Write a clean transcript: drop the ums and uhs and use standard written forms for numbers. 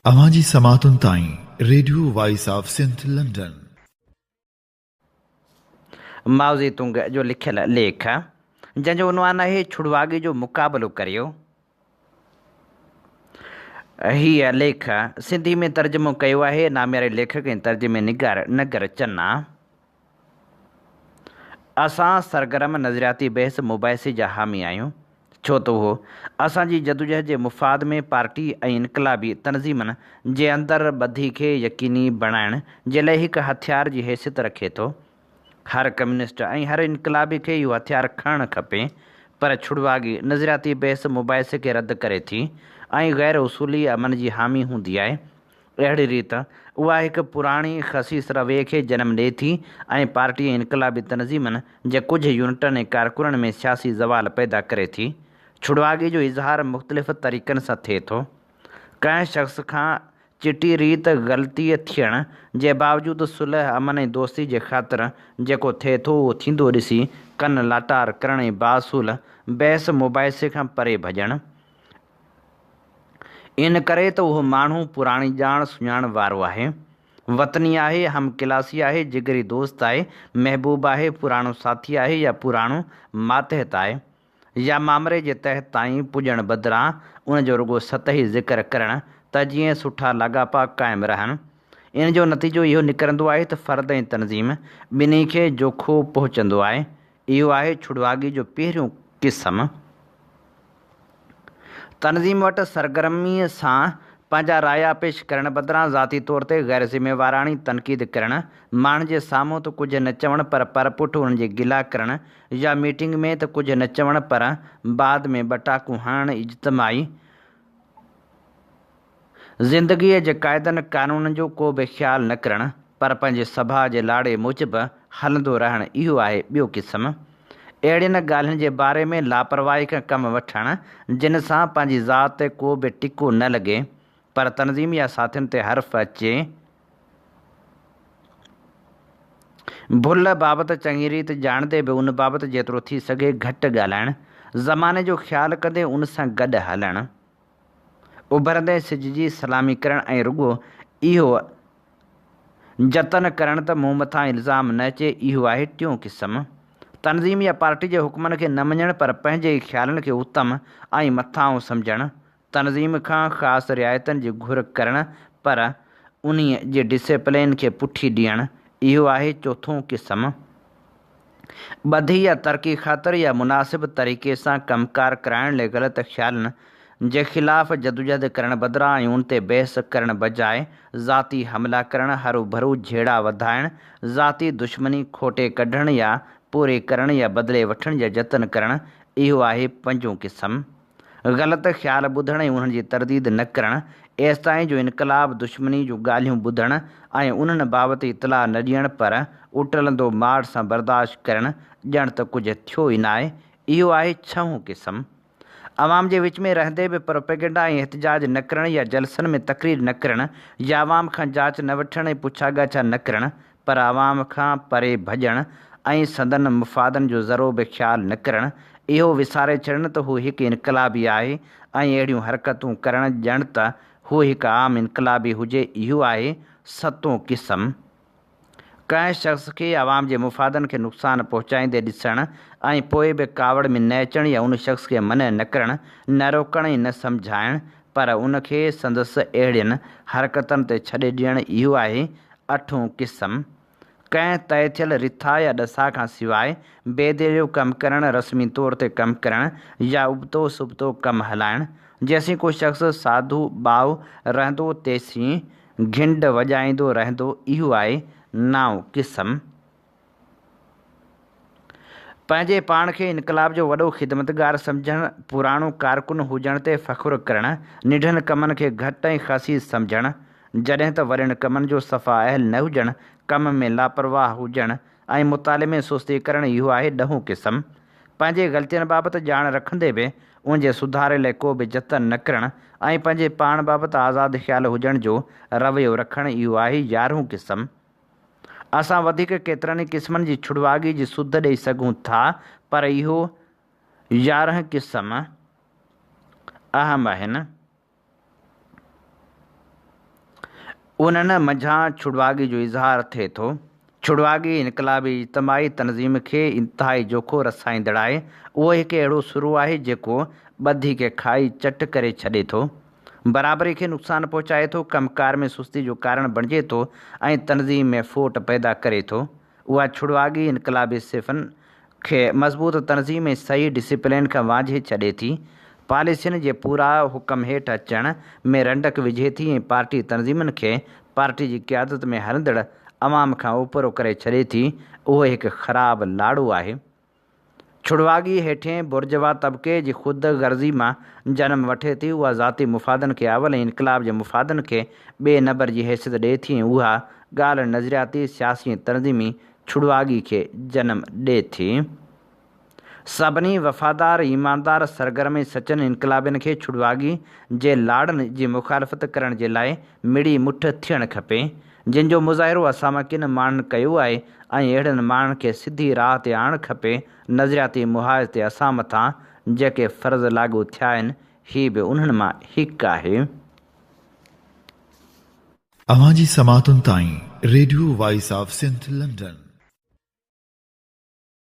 अवांजी समातुन ताईं radio voice of Sindh London. Mao Tsetung जो लिखियल लेख जंहिंजो उनवान आहे छुड़वागी जो मुक़ाबलो करियो। हीअ लेख सिंधी में तर्जुमो कयो आहे नामियारे लेखक ऐं तर्जुमे निगार नगर चन्ना। असां सरगर्म नज़रियाती बहस मुबाहिसे जा हामी आहियूं, छो त उहो असांजी जदोजहद जे मुफ़ाद में पार्टी ऐं इनकलाबी तनज़ीमनि जे अंदरि ॿधी खे यकीनी बणाइण जे लाइ हिकु हथियार जी हैसियत रखे थो। हर कम्युनिस्ट ऐं हर इनकलाबी खे इहो हथियार खणणु खपे, पर छुड़वागी नज़रियाती बहस मुबाहिसे खे रद्द करे थी ऐं गैर उसूली अमन जी हामी हूंदी आहे। अहिड़ी रीति उहा हिकु पुराणी ख़सीस रवैये खे जनमु ॾिए थी ऐं पार्टी ऐं इनकलाबी तनज़ीमनि जे कुझु यूनिटनि ऐं कारकुननि में सियासी ज़वाल पैदा करे थी। छुड़वागी जो इज़हार मुख़्तलिफ़ तरीक़नि सां थिए थो। कंहिं शख़्स खां चिटी रीत ग़लती थियण जे बावजूदु सुलह अमन ऐं दोस्ती जे ख़ातिर जेको थिए थो उहो थींदो ॾिसी कन लाटार करण ऐं बासूल बहस मुबाहिसे खां परे भॼणु। इन करे त उहो माण्हू पुराणी ॼाण सुञाण वारो आहे, वतनी आहे, हम क्लासी आहे, जिगरी दोस्त आहे, महबूब आहे, पुराणो साथी आहे या पुराणो मातहत आहे, या मामरे जे तहत ताईं पुॼण बदिरां उन जो रुॻो सतही ज़िक्र करणु त जीअं सुठा लाॻापा क़ाइमु रहनि। इन जो नतीजो इहो निकिरंदो आहे त फ़र्द ऐं तनज़ीम ॿिन्ही खे जोखो पहुचंदो आहे। इहो आहे छुड़वागी जो पहिरियों क़िस्म। तनज़ीम वटि सरगर्मीअ सां पंहिंजा राया पेश करण बदिरां ज़ाती तौर ते गैर ज़िम्मेवाराणी तनक़ीद करणु, माण्हुनि जे साम्हूं त कुझु न चवणु पर परपुठ उन्हनि जी गिला करणु, या मीटिंग में त कुझु न चवणु पर बाद में ॿटाकूं हणणु, इज्तिमाही ज़िंदगीअ जे क़ाइदनि क़ानूननि जो को बि ख़्यालु न करणु पर पंहिंजे सभा जे लाड़े मूजिबि हलंदो रहणु, इहो आहे ॿियो क़िस्म। अहिड़ियुनि ॻाल्हियुनि जे बारे में लापरवाही खां कमु वठणु जिन सां पंहिंजी ज़ात ते को बि टिको न लॻे पर तनज़ीम या साथियुनि ते हर्फ़ अचे। भुल बाबति चङी रीति ॼाणंदे बि उन बाबति जेतिरो थी सघे घटि ॻाल्हाइणु, ज़माने जो ख़्यालु कंदे उन सां गॾु हलणु, उभरंदे सिज जी सलामी करणु ऐं रुॻो इहो जतन करणु त मूं मथां इल्ज़ाम न अचे, इहो आहे टियों क़िस्म। तनज़ीम या पार्टी जे हुकमनि खे न मञणु पर पंहिंजे ई ख़्यालनि खे उत्तम ऐं मथां सम्झणु, तनज़ीम खां ख़ासि रिआयतनि जी घुर करणु पर उन्हीअ जे डिसिप्लिन खे पुठी ॾियणु, इहो आहे चोथों क़िस्म। ॿधी या तरक़ी ख़ातिर या मुनासिब तरीक़े सां कमकार कराइण लाइ ग़लति ख़्यालनि जे ख़िलाफ़ जदोजहद करण बदिरां ऐं उन ते बहस करण बजाए ज़ाती हमला करणु, हरू भरू झेड़ा वधाइणु, ज़ाती दुश्मनी खोटे कढणु या पूरे करण या बदिले वठण जा जतन करणु, इहो आहे पंजों क़िस्म। ग़लति ख़्याल ॿुधण ऐं उन्हनि जी तरदीद न करणु, एसिताईं जो इनकलाब दुश्मनी जूं ॻाल्हियूं ॿुधणु ऐं उन्हनि बाबति इतलाह न ॾियणु पर उटलंदो माड़ सां बर्दाश्त करणु ॼण त कुझु थियो ई न आहे, इहो आहे छहों क़िस्म। अवाम जे विच में रहंदे बि प्रोपेगेंडा ऐं एहतजाज न करणु या जलसनि में तक़रीर न करणु या अवाम खां जांच न वठणु ऐं पुछा ॻाछा न करणु पर अवाम खां परे भॼणु ऐं संदन मुफ़ादनि जो ज़रो बि ख़्यालु न करणु, इहो विसारे छॾणु त हू हिकु इनकलाबी आहे ऐं अहिड़ियूं हरकतूं करणु ॼण त हू हिकु आम इनकलाबी हुजे, इहो आहे सतों क़िस्म। कंहिं शख़्स खे अवाम जे मुफ़ादनि खे नुक़सानु पहुचाईंदे ॾिसणु ऐं पोइ बि कावड़ में न अचणु या उन शख़्स खे मन न करणु, न रोकणु ऐं न सम्झाइणु पर उनखे संदसि अहिड़ियुनि हरकतनि ते छॾे ॾियणु, इहो आहे अठों क़िस्म। कंहिं तइ थियल रिथा या ॾसा खां सवाइ बेदिलियो कमु करणु, रस्मी तौर ते कमु करणु या उबतो सुबतो कमु हलाइणु, जेसीं को शख़्स साधू ॿाहु रहंदो तेसीं घिंड वॼाईंदो रहंदो, इहो आहे नाओं क़िस्म। पंहिंजे पाण खे इनकलाब जो वॾो ख़िदमतगार सम्झणु, पुराणो कारकुन हुजण ते फ़ख़ुरु करणु, निढनि कमनि खे घटि ऐं ख़सीस सम्झणु, जॾहिं त वॾनि कमनि जो सफ़ा अहल न हुजणु, कम में लापरवाह हुजणु ऐं मुताले में सुस्ती करणु, इहो आहे ॾहों क़िस्म। पंहिंजे ग़लतियुनि बाबति ॼाण रखंदे बि उन जे सुधारे लाइ को बि जतन न करणु ऐं पंहिंजे पाण बाबति आज़ादु ख़्यालु हुजण जो रवैयो रखणु, इहो आहे यारहों क़िस्म। असां वधीक केतिरनि ई क़िस्मनि जी छुड़वागी जी सुध ॾेई सघूं था पर इहो 11 क़िस्म अहम आहिनि। उन्हनि मंझां छुड़वागी जो इज़हार थिए थो। छुड़वागी इनकलाबी इज्तमाही तनज़ीम खे इंतिहाई जोखो रसाईंदड़ आहे। उहो हिकु अहिड़ो सुरू आहे जेको ॿधी खे खाई चट करे छॾे थो, बराबरी खे नुक़सानु पहुचाए थो, कमकार में सुस्ती जो कारण बणिजे थो ऐं तनज़ीम में फोट पैदा करे थो। उहा छुड़वागी इनकलाबी सिफ़नि खे मज़बूत तनज़ीम ऐं सही डिसिप्लिन खां वांझे छॾे थी, पॉलिसियुनि जे पूरा हुकम हेठि अचण में रंडक विझे थी ऐं पार्टी तनज़ीमुनि खे पार्टी जी क़यादत में हलंदड़ अवाम खां उपरो करे छॾे थी। उहो हिकु ख़राबु लाड़ो आहे। छुड़वागी हेठें बुर्जवा तबिके जी ख़ुदि गर्ज़ी मां जनम वठे थी। उहा ज़ाती मुफ़ादनि खे अवल ऐं इनकलाब जे मुफ़ादनि खे ॿिए नंबर जी हैसियत ॾिए थी ऐं उहा ॻाल्हि नज़रियाती सियासी ऐं तनज़ीमी छुड़वागी खे जनम ॾिए थी। सभिनी वफ़ादार ईमानदार सरगर्म ऐं सचनि इनकलाबियुनि खे छुड़वागी जे लाड़नि जी मुखालफ़त करण जे लाइ मिड़ी मुठ थियणु खपे, जिन जो मुज़ाहिरो असां माण्हुनि कयो आहे ऐं अहिड़नि माण्हुनि खे सिधी राह ते आणणु खपे। नज़रियाती मुहाज़ ते असां मथां जेके फ़र्ज़ लागू थिया आहिनि, हीअ बि उन्हनि मां हिकु आहे। अवां जी समातुनि ताईं radio voice of Sindh London.